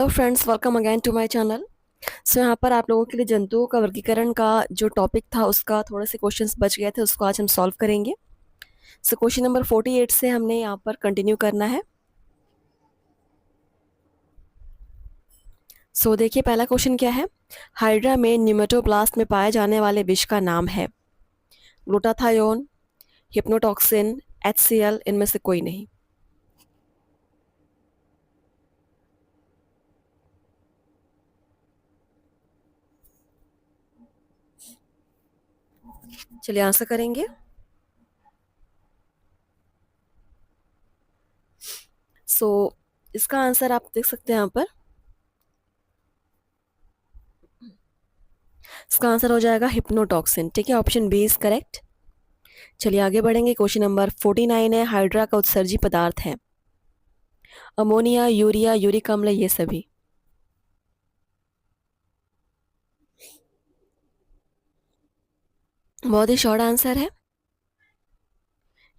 Hello friends, welcome again to my channel. So यहाँ पर आप लोगों के लिए जंतुओं का वर्गीकरण का जो टॉपिक था उसका थोड़े से क्वेश्चंस बच गए थे, उसको आज हम सॉल्व करेंगे। सो क्वेश्चन नंबर 48 से हमने यहाँ पर कंटिन्यू करना है। सो देखिए, पहला क्वेश्चन क्या है। हाइड्रा में न्यूमेटोब्लास्ट में पाए जाने वाले विष का नाम है। ग्लूटाथायोन, हिप्नोटॉक्सिन, HCl, इनमें से कोई नहीं। चलिए आंसर करेंगे। सो इसका आंसर आप देख सकते हैं यहाँ पर। इसका आंसर हो जाएगा हिप्नोटॉक्सिन। ठीक है, ऑप्शन बी इज करेक्ट। चलिए आगे बढ़ेंगे। क्वेश्चन नंबर 49 है। हाइड्रा का उत्सर्जी पदार्थ है अमोनिया, यूरिया, यूरिक अम्ल, ये सभी। बहुत ही शॉर्ट आंसर है,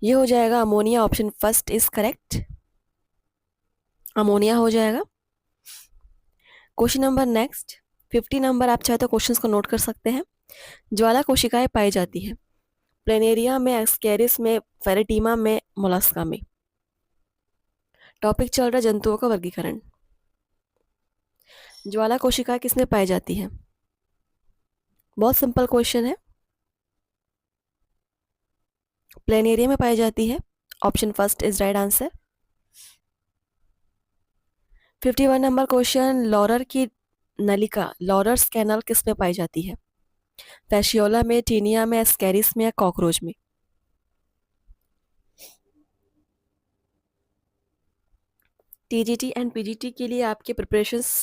ये हो जाएगा ammonia. Option first is correct, ammonia हो जाएगा। क्वेश्चन नंबर नेक्स्ट 50 नंबर, आप चाहे तो क्वेश्चंस को नोट कर सकते हैं। ज्वाला कोशिकाएं पाई जाती है प्लेनेरिया में, एस्केरिस में, फेरेटीमा में, मोलस्का में। टॉपिक चल रहा है जंतुओं का वर्गीकरण। ज्वाला कोशिकाएं किसमें पाई जाती है? बहुत सिंपल क्वेश्चन है। प्लेनेरिया में पाई जाती है। Option first is right answer. 51 number question, Laurer की नलिका, लॉरर्स कैनल, किस में पाई जाती है? फैशियोला में, टीनिया में, एस्केरिस में, या कॉकरोच में? टीजीटी एंड पीजीटी के लिए आपके प्रिपरेशंस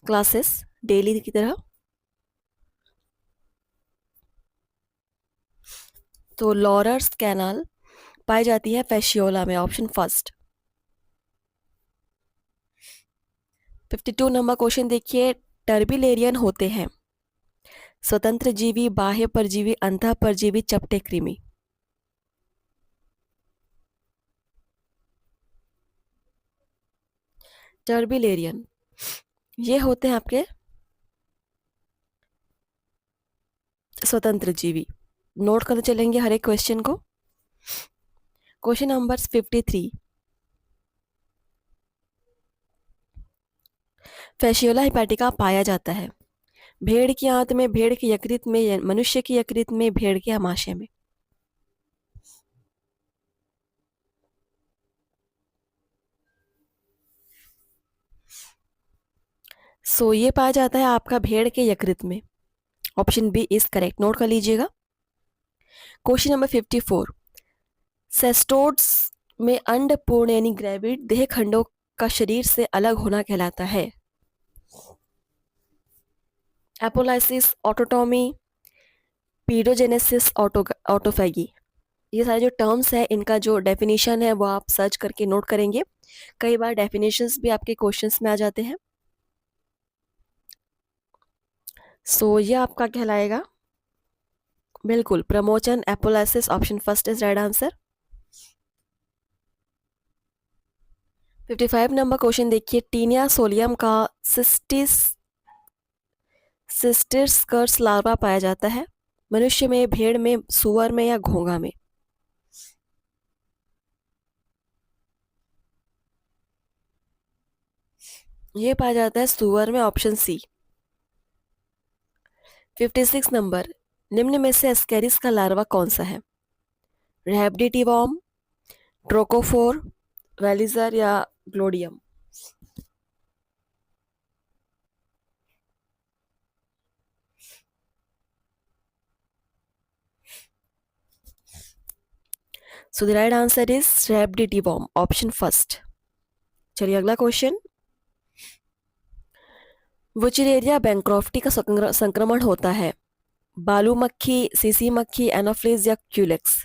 क्लासेस डेली की तरह। तो लॉरर्स कैनल पाई जाती है फैशियोला में, ऑप्शन फर्स्ट। 52 नंबर क्वेश्चन देखिए, टर्बिलेरियन होते हैं स्वतंत्र जीवी, बाह्य परजीवी, अंतः परजीवी, चपटे कृमि। टर्बिलेरियन ये होते हैं आपके स्वतंत्र जीवी। नोट करते चलेंगे हर एक क्वेश्चन को। क्वेश्चन नंबर 53, फैशियोला हिपैटिका पाया जाता है भेड़ की आंत में, भेड़ के यकृत में, या मनुष्य की यकृत में, भेड़ के आमाशय में? सो ये पाया जाता है आपका भेड़ के यकृत में। ऑप्शन बी इज करेक्ट, नोट कर लीजिएगा। क्वेश्चन नंबर 54, सेस्टोड्स में अंडपूर्ण यानी ग्रेविड देह खंडों का शरीर से अलग होना कहलाता है एपोलाइसिस, ऑटोटॉमी, पीडोजेनेसिस, ऑटोफैगी। ये सारे जो टर्म्स है, इनका जो डेफिनेशन है वो आप सर्च करके नोट करेंगे। कई बार डेफिनेशंस भी आपके क्वेश्चंस में आ जाते हैं। सो ये आपका कहलाएगा बिल्कुल प्रमोचन, apolysis, option first is right answer. 55 number question देखिए, टीनिया सोलियम का सिस्टिस सिस्टिस लार्वा पाया जाता है मनुष्य में, भेड़ में, सुअर में, या घोंघा में? ये पाया जाता है सुअर में, ऑप्शन सी। 56 नंबर, निम्न में से एस्केरिस का लार्वा कौन सा है? रैबिडिटिवॉर्म, ट्रोकोफोर, वेलिजर, या glochidium? So the right answer is rhabditiform, option first. चलिए अगला क्वेश्चन, वुचरेरिया बैंक्रॉफ्टी का संक्रमण होता है बालू मक्खी, सीसी मक्खी, एनोफ्लिस, या क्यूलेक्स?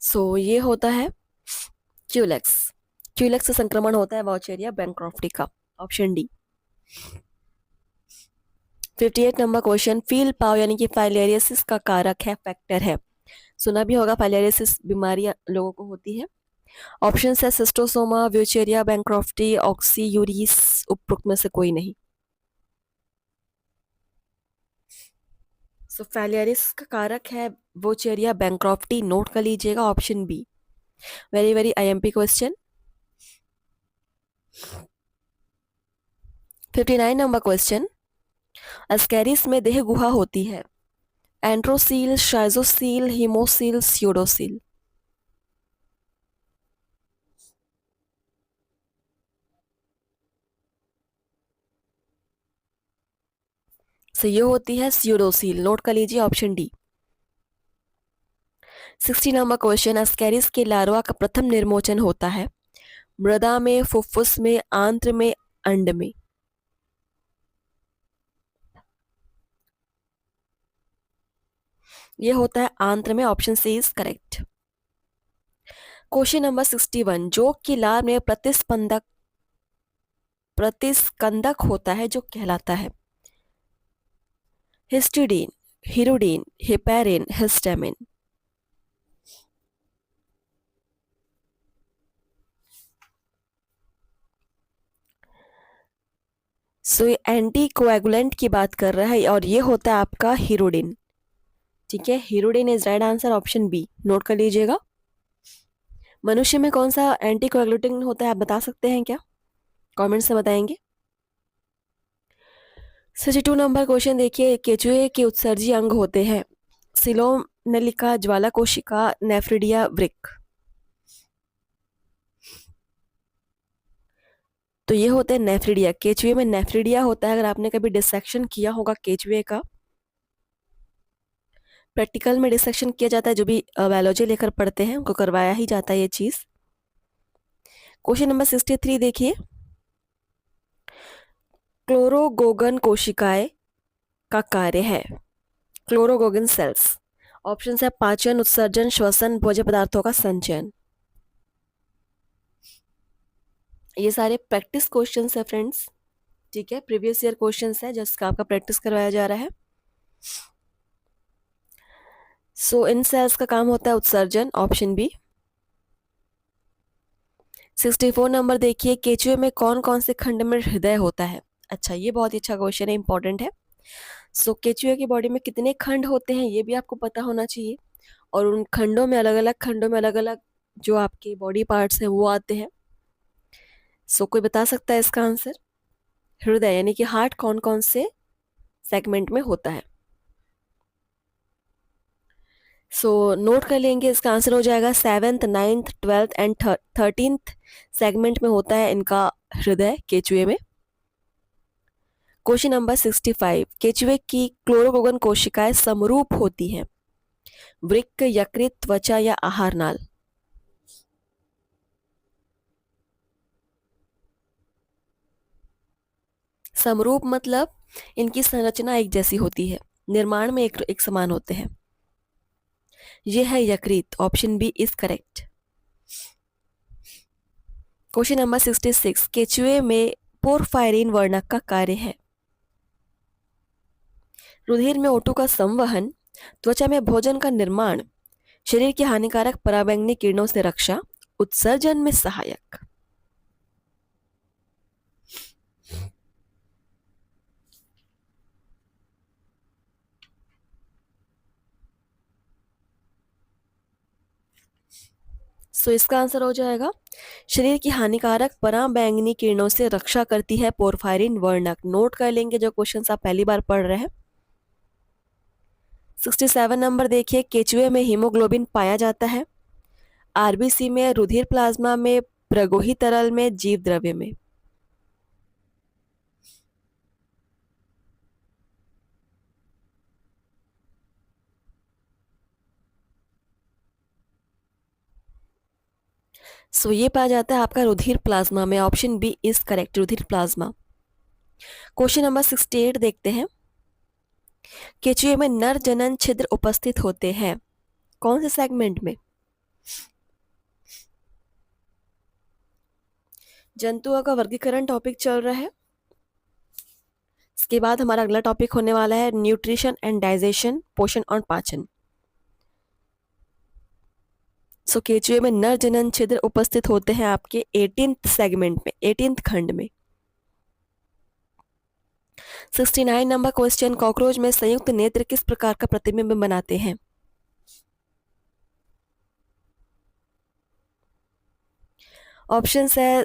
सो ये होता है क्यूलेक्स। क्यूलेक्स से संक्रमण होता है वॉचेरिया बैंक्रॉफ्टी का, ऑप्शन डी। 58 नंबर क्वेश्चन, फील्ड पाव यानी कि फाइलेरियोसिस का कारक है, फैक्टर है। सुना भी होगा, फाइलेरियोसिस बीमारी लोगों को होती है। ऑप्शन है सिस्टोसोमा, व्यूचेरिया बैंक्रॉफ्टी, ऑक्सीयूरिस, उपरोक्त में से कोई नहीं। सो फाइलेरियोसिस का कारक है वोचेरिया बैंक्रॉफ्टी, नोट कर लीजिएगा option B. Very very IMP question. 59 number question, एस्केरिस में देह गुहा होती है, एंट्रोसील, शाइजोसील, हीमोसील, स्यूडोसील। सो ये होती है स्यूडोसील, नोट कर लीजिए option D. 60 number question, Ascaris के लार्वा का प्रथम निर्मोचन होता है, मृदा में, फुफ्फुस में, आंत्र में, अंड में। ये होता है आंत्र में, option C is correct. Question number 61, जोक की लार में प्रतिस्कंदक होता है जो कहलाता है, histidine, hirudin, heparin, histamine. So ये एंटी कोएगुलेंट की बात कर रहा है और ये होता है आपका हिरुडिन। ठीक है, hirudin is right answer, option B, नोट कर लीजिएगा। मनुष्य में कौन सा एंटी कोएगुलेटिंग होता है, आप बता सकते हैं क्या? कमेंट से बताएंगे। 62 नंबर क्वेश्चन देखिए, केचुए के उत्सर्जी अंग होते हैं, सिलोम, नलिका, ज्वाला कोशिका, नेफ्रिडिया, वृक्क। तो ये होते हैं नेफ्रिडिया। केचुए में नेफ्रिडिया होता है। अगर आपने कभी डिसेक्शन किया होगा केचुए का, प्रैक्टिकल में डिसेक्शन किया जाता है, जो भी बायोलॉजी लेकर पढ़ते हैं उनको करवाया ही जाता है ये चीज। क्वेश्चन नंबर 63 देखिए, क्लोरोगोगन कोशिकाएं का कार्य है, क्लोरोगोगन सेल्स। ऑप्शन है पाचन, उत्सर्जन, श्वसन, भोज्य पदार्थों का संचयन। ये सारे प्रैक्टिस क्वेश्चंस है फ्रेंड्स। ठीक है, प्रीवियस ईयर क्वेश्चंस है जिसका आपका प्रैक्टिस करवाया जा रहा है। सो इन सेल्स का काम होता है उत्सर्जन, ऑप्शन बी। 64 नंबर देखिए, केचुए में कौन कौन से खंड में हृदय होता है? अच्छा, ये बहुत ही अच्छा क्वेश्चन है, इंपॉर्टेंट है। सो केचुए की बॉडी में कितने खंड होते हैं ये भी आपको पता होना चाहिए, और उन खंडों में अलग अलग खंडों में अलग अलग जो आपके बॉडी पार्ट्स हैं वो आते हैं। सो कोई बता सकता है इसका आंसर? हृदय यानी कि हार्ट कौन कौन से सेगमेंट में होता है? सो नोट कर लेंगे, इसका आंसर हो जाएगा 7th, 9th, 12th and 13th segment में होता है इनका हृदय केचुए में। क्वेश्चन नंबर 65, केचुए की क्लोरोगोगन कोशिकाएं समरूप होती हैं, वृक्क, यकृत, त्वचा या आहार नाल? समरूप मतलब इनकी संरचना एक जैसी होती है, निर्माण में एक समान होते हैं। यह है यकृत, option B is correct. Question number 66, केचुए में पोरफायरिन वर्णक का कार्य है, रुधिर में O2 का संवहन, त्वचा में भोजन का निर्माण, शरीर की हानिकारक पराबैंगनी किरणों से रक्षा, उत्सर्जन में सहायक। सो इसका आंसर हो जाएगा, शरीर की हानिकारक पराबैंगनी किरणों से रक्षा करती है पोरफायरिन वर्णक। नोट कर लेंगे जो क्वेश्चंस आप पहली बार पढ़ रहे हैं। 67 नंबर देखिए, केचुए में हीमोग्लोबिन पाया जाता है, आरबीसी में, रुधिर प्लाज्मा में, प्रगोही तरल में, जीव द्रव्य में? सो ये पाया जाता है आपका रुधिर प्लाज्मा में, ऑप्शन बी इज करेक्ट, रुधिर प्लाज्मा। क्वेश्चन नंबर 68 देखते हैं, केचुए में नर जनन छिद्र उपस्थित होते हैं, कौन से सेगमेंट में? जंतुओं का वर्गीकरण टॉपिक चल रहा है। इसके बाद हमारा अगला टॉपिक होने वाला है न्यूट्रिशन एंड डाइजेशन, पोषण और पाचन। सो केचुए में नर जनन छिद्र उपस्थित होते हैं आपके 18th सेगमेंट में, 18th खंड में। 69 नंबर क्वेश्चन, कॉकरोच में संयुक्त नेत्र किस प्रकार का प्रतिबिंब बनाते हैं? ऑप्शंस है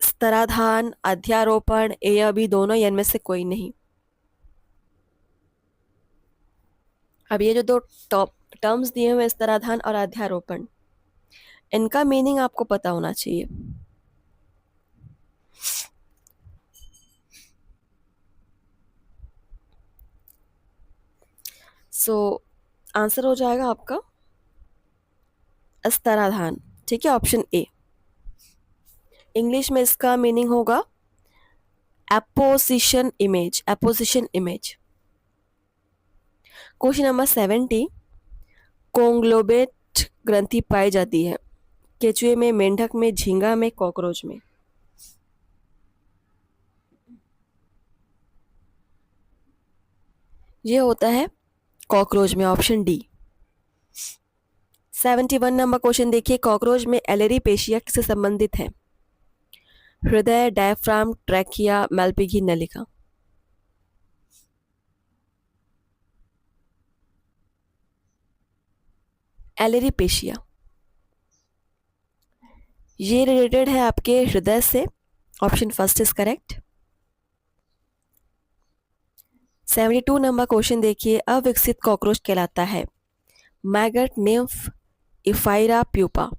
स्तराधान, अध्यारोपण, ए या बी दोनों, या इनमें से कोई नहीं। अब ये जो दो टॉप टर्म्स दिए हुए स्तराधान और अध्यारोपण, इनका मीनिंग आपको पता होना चाहिए। सो आंसर हो जाएगा आपका स्तराधान, ठीक है, ऑप्शन ए। इंग्लिश में इसका मीनिंग होगा apposition image, apposition image. Question number 70, कोंग्लोमेरेट ग्रंथि पाई जाती है केचुए में, मेंढक में, झींगा में, कॉकरोच में? ये होता है कॉकरोच में, ऑप्शन डी। 71 नंबर क्वेश्चन देखिए, कॉकरोच में एलेरी पेशिया किससे संबंधित है? हृदय, डायफ्राम, ट्रैकिया, मैल्पिघी नलिका? एलेरी पेशिया ये रिलेटेड है आपके हृदय से, option first is correct. 72 number question देखिए, अविकसित कॉकरोच कहलाता है मैगट, निम्फ, इफाइरा, प्यूपा?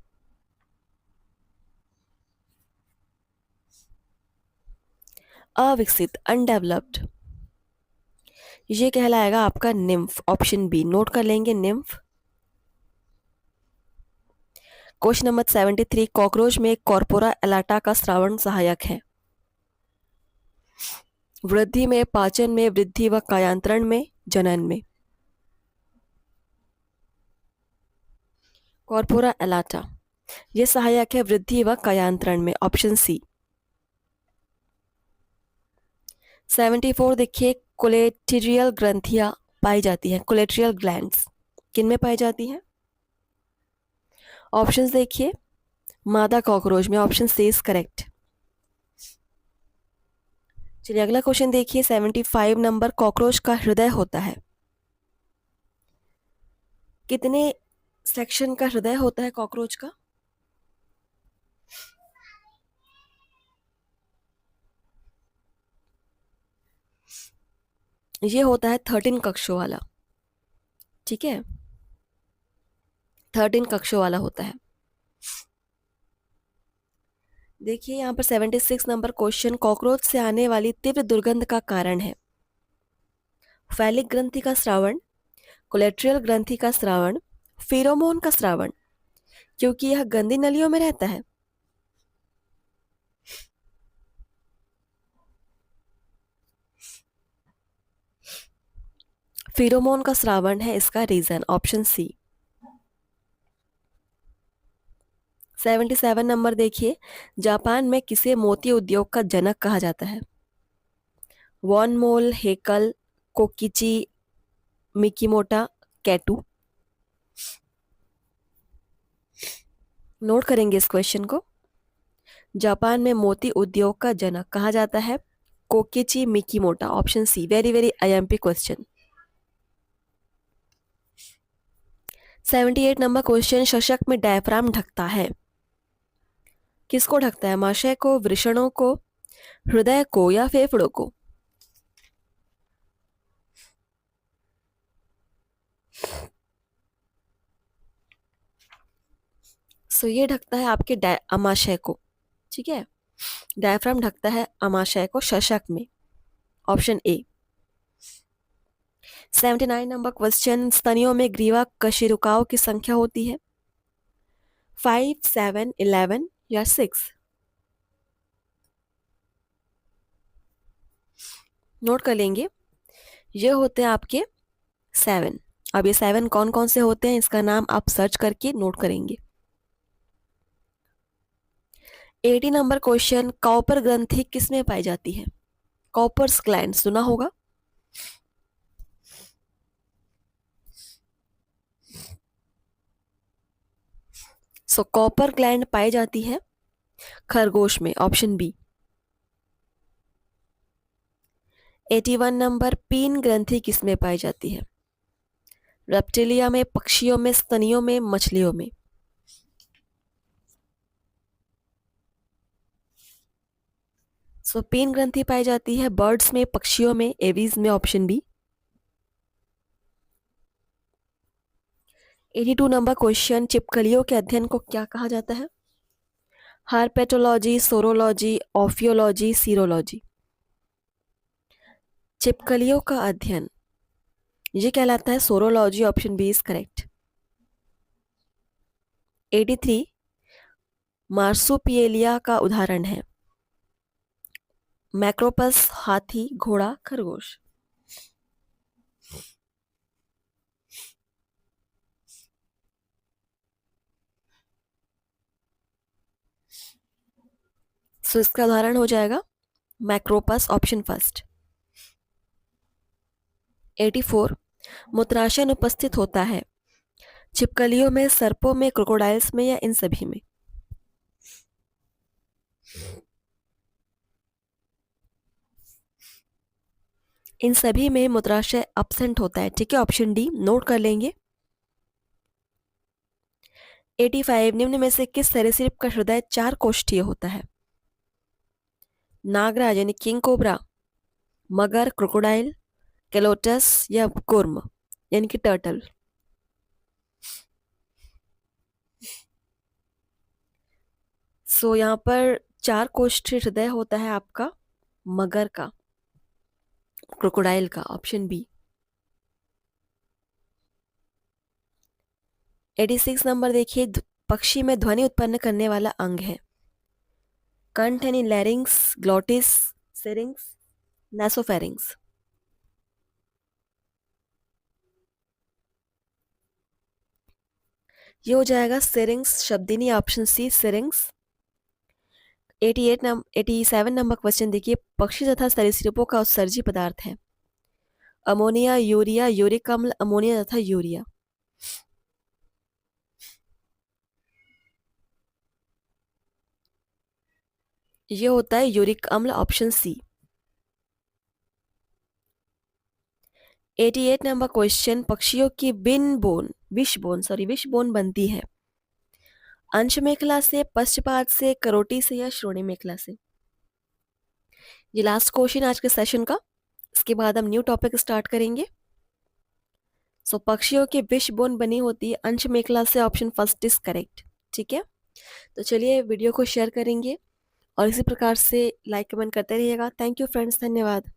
अविकसित, अनडेवलप्ड, ये कहलाएगा आपका निम्फ, ऑप्शन बी। नोट कर लेंगे निम्फ। क्वेश्चन नंबर 73, कॉकरोच में कॉर्पोरा एलाटा का श्रावण सहायक है वृद्धि में, पाचन में, वृद्धि व कायांतरण में, जनन में? कॉर्पोरा एलाटा ये सहायक है वृद्धि व कायांतरण में, ऑप्शन सी। 74 देखिए, कोलेटेरियल ग्रंथियां पाई जाती हैं, कोलेटेरियल ग्लैंड्स किन में पाई जाती हैं? ऑप्शंस देखिए, मादा कॉकरोच में, ऑप्शन सी इज करेक्ट। चलिए अगला क्वेश्चन देखिए, 75 नंबर, कॉकरोच का हृदय होता है, कितने सेक्शन का हृदय होता है कॉकरोच का? ये होता है 13 कक्षों वाला, ठीक है, 13 कक्षों वाला होता है। देखिए यहाँ पर 76 नंबर क्वेश्चन, कॉकरोच से आने वाली तीव्र दुर्गंध का कारण है फैलिक ग्रंथि का स्रावन, कोलेट्रियल ग्रंथि का स्रावन, फेरोमोन का स्रावन, क्योंकि यह गंदी नलियों में रहता है? फेरोमोन का स्रावन है इसका रीजन, ऑप्शन सी। 77 नंबर देखिए, जापान में किसे मोती उद्योग का जनक कहा जाता है? वॉन मोल, हेकल, कोकिची, मिकीमोटा, कैटू? नोट करेंगे इस क्वेश्चन को। जापान में मोती उद्योग का जनक कहा जाता है Kokichi Mikimoto, option C. Very very IMP question. 78 number question, शशक में डायफ्राम ढकता है, किसको ढकता है? आमाशय को, वृषणों को, हृदय को, या फेफड़ों को? सो ये ढकता है आपके आमाशय को, ठीक है, डायफ्राम ढकता है आमाशय को शशक में, ऑप्शन ए। 79 नंबर क्वेश्चन, स्तनियों में ग्रीवा कशेरुकाओं की संख्या होती है 5, 7, 11 या 6? नोट कर लेंगे, ये होते हैं आपके 7। अब ये 7 कौन कौन से होते हैं इसका नाम आप सर्च करके नोट करेंगे। 80 नंबर क्वेश्चन, कॉपर ग्रंथि किस में पाई जाती है? कॉपर्स ग्लैंड सुना होगा। सो कॉपर ग्लैंड पाई जाती है खरगोश में, ऑप्शन बी। 81 नंबर, पीन ग्रंथि किसमें पाई जाती है? रेप्टिलिया में, पक्षियों में, स्तनियों में, मछलियों में? सो पीन ग्रंथि पाई जाती है बर्ड्स में, पक्षियों में, एवीज में, ऑप्शन बी। 82 नंबर क्वेश्चन, छिपकलियों के अध्ययन को क्या कहा जाता है? Herpetology, saurology, ophiology, serology? छिपकलियों का अध्ययन ये कहलाता है saurology, option B is correct. 83, मार्सुपिएलिया का उदाहरण है? मैक्रोपस, हाथी, घोड़ा, खरगोश? सो इसका उदाहरण हो जाएगा मैक्रोपस, ऑप्शन फर्स्ट। 84, मूत्राशय उपस्थित होता है छिपकलियों में, सर्पों में, क्रोकोडाइल्स में, या इन सभी में? इन सभी में मूत्राशय एब्सेंट होता है, ठीक है, ऑप्शन डी नोट कर लेंगे। 85, निम्न में से किस सरीसृप का हृदय 4 कोष्ठीय होता है? नागराज यानी किंग कोबरा, मगर, क्रोकोडाइल, केलोटस, या कुर्म यानी कि टर्टल? सो यहाँ पर 4 कोष्ठीय हृदय होता है आपका मगर का, क्रोकोडाइल का, ऑप्शन बी। 86 नंबर देखिए, पक्षी में ध्वनि उत्पन्न करने वाला अंग है? कंठ यानी लैरिंग्स, ग्लोटिस, सिरिंग्स, नासोफेरिंग्स? ये हो जाएगा सिरिंग्स शब्दिनी, ऑप्शन सी सिरिंग्स। 87 नंबर क्वेश्चन देखिए, पक्षी तथा सरीसृपों का उत्सर्जी पदार्थ है? अमोनिया, यूरिया, यूरिक अम्ल, अमोनिया तथा यूरिया? ये होता है यूरिक अम्ल, ऑप्शन सी। 88 नंबर क्वेश्चन, पक्षियों की विश बोन बनती है? अंश मेखला से, पश्चपाद से, करोटी से, या श्रोणी मेखला से? ये लास्ट क्वेश्चन आज के सेशन का, इसके बाद हम न्यू टॉपिक स्टार्ट करेंगे। सो पक्षियों की विश बोन बनी होती है अंश मेखला से, ऑप्शन फर्स्ट इज करेक्ट, ठीक है। तो चलिए वीडियो को शेयर करेंगे और इसी प्रकार से लाइक कमेंट करते रहिएगा। थैंक यू फ्रेंड्स, धन्यवाद।